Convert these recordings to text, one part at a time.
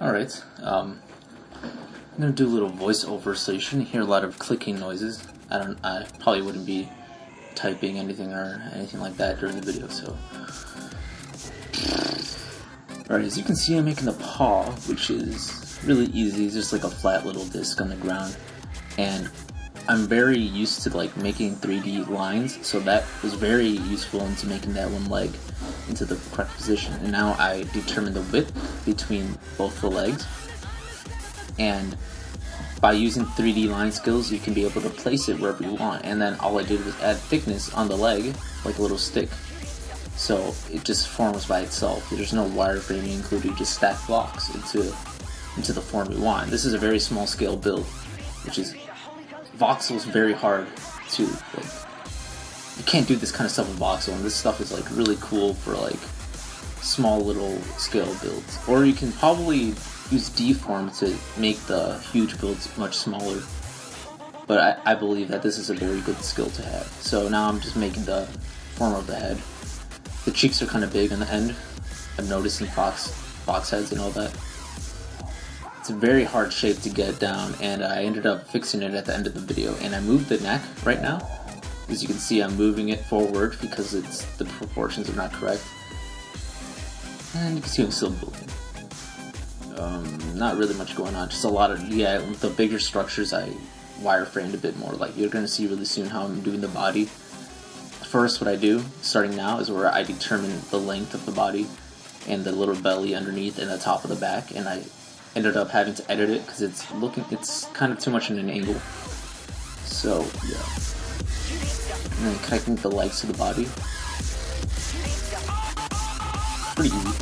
Alright, I'm gonna do a little voiceover so you shouldn't hear a lot of clicking noises. I probably wouldn't be typing anything or anything like that during the video, so. Alright, as you can see, I'm making the paw, which is really easy. It's just like a flat little disc on the ground. And I'm very used to like making 3D lines, so that was very useful into making that one leg into the correct position. And now I determine the width between both the legs, and by using 3D line skills you can be able to place it wherever you want. And then all I did was add thickness on the leg, like a little stick, so it just forms by itself. There's no wireframing included. You just stack blocks into the form you want. This is a very small scale build, which is voxel's very hard to like. You can't do this kind of stuff with voxel, and this stuff is like really cool for like small little scale builds. Or you can probably use deform to make the huge builds much smaller, but I believe that this is a very good skill to have. So now I'm just making the form of the head. The cheeks are kind of big on the end. I've noticed in fox heads and all that. It's a very hard shape to get down, and I ended up fixing it at the end of the video. And I moved the neck right now. As you can see, I'm moving it forward because the proportions are not correct. And you can see I'm still building. Not really much going on, just a lot of, the bigger structures I wireframed a bit more. Like you're going to see really soon how I'm doing the body. First, what I do, starting now, is where I determine the length of the body and the little belly underneath and the top of the back, and I ended up having to edit it because it's kind of too much in an angle. So, yeah. And then connecting the legs to the body. Pretty easy.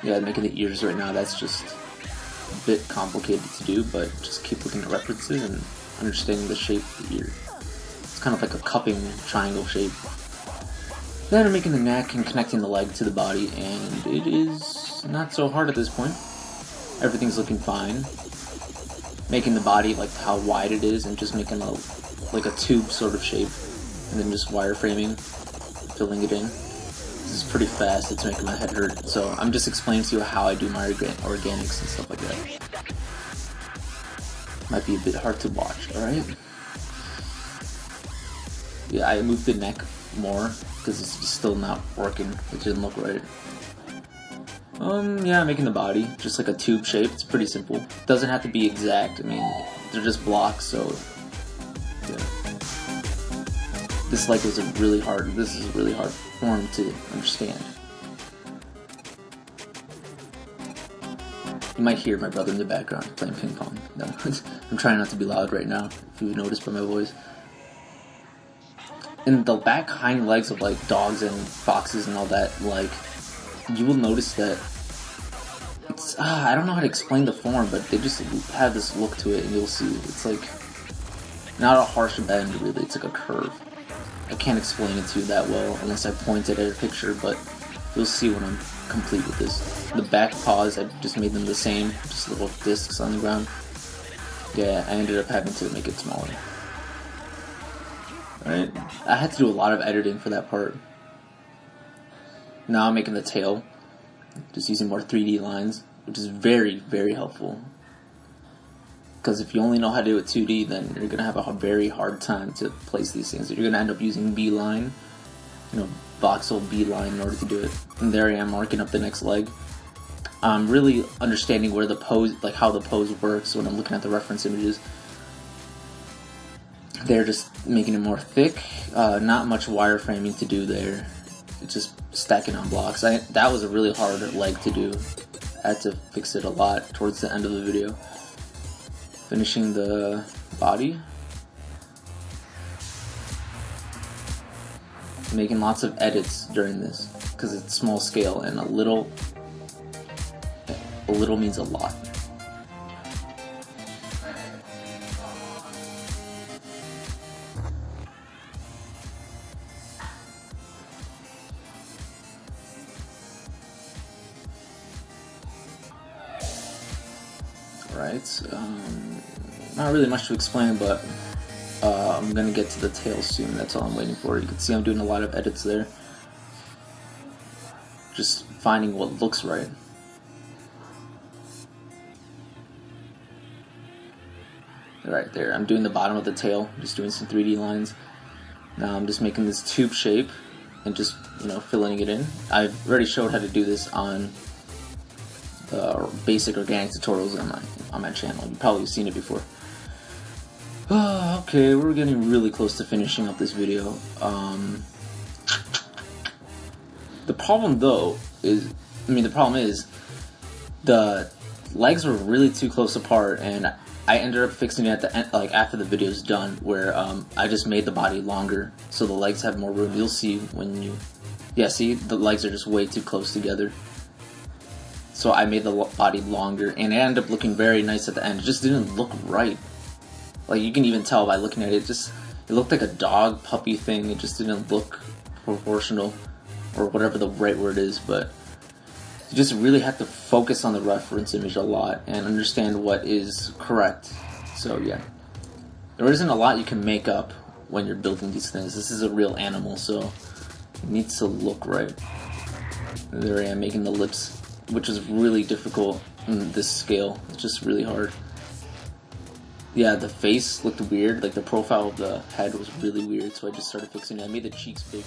Yeah, making the ears right now, that's just a bit complicated to do, but just keep looking at references and understanding the shape of the ear. It's kind of like a cupping triangle shape. Then I'm making the neck and connecting the leg to the body, and it is not so hard at this point. Everything's looking fine. Making the body like how wide it is, and just making like a tube sort of shape, and then just wireframing, filling it in. This is pretty fast. It's making my head hurt. So I'm just explaining to you how I do my organics and stuff like that. Might be a bit hard to watch. All right. Yeah, I moved the neck more because it's just still not working. It didn't look right. Yeah, making the body just like a tube shape. It's pretty simple. It doesn't have to be exact. I mean, they're just blocks, so yeah. This is a really hard form to understand. You might hear my brother in the background playing ping pong. No, I'm trying not to be loud right now, if you would notice by my voice. And the back hind legs of like dogs and foxes and all that, like, you will notice that it's, I don't know how to explain the form, but they just have this look to it, and you'll see it's like not a harsh bend really, it's like a curve. I can't explain it to you that well unless I point it at a picture, but you'll see when I'm complete with this. The back paws, I just made them the same, just little discs on the ground. Yeah, I ended up having to make it smaller. Alright, I had to do a lot of editing for that part. Now I'm making the tail, just using more 3D lines, which is very, very helpful. Because if you only know how to do it 2D, then you're going to have a very hard time to place these things. You're going to end up using B-line, voxel B-line in order to do it. And there I am marking up the next leg. I'm really understanding where the pose, like how the pose works when I'm looking at the reference images. They're just making it more thick, not much wireframing to do there. It's just stacking on blocks. That was a really hard leg to do. I had to fix it a lot towards the end of the video. Finishing the body. Making lots of edits during this because it's small scale, and a little means a lot. Right, not really much to explain, but I'm gonna get to the tail soon. That's all I'm waiting for. You can see I'm doing a lot of edits there. just finding what looks right. Right there, I'm doing the bottom of the tail, just doing some 3D lines. Now I'm just making this tube shape and just, you know, filling it in. I've already showed how to do this on the basic organic tutorials on my channel. You've probably seen it before. Okay, we're getting really close to finishing up this video. The problem though is, the legs were really too close apart, and I ended up fixing it at the end, like after the video's done, where I just made the body longer so the legs have more room. You'll see when you, yeah, see, the legs are just way too close together. So I made the body longer, and it ended up looking very nice at the end. It just didn't look right. Like, you can even tell by looking at it, it looked like a dog puppy thing. It just didn't look proportional, or whatever the right word is. But you just really have to focus on the reference image a lot and understand what is correct. So yeah, there isn't a lot you can make up when you're building these things. This is a real animal, so it needs to look right. There I am making the lips, which is really difficult in this scale. It's just really hard. Yeah, the face looked weird, like the profile of the head was really weird, so I just started fixing it. I made the cheeks bigger.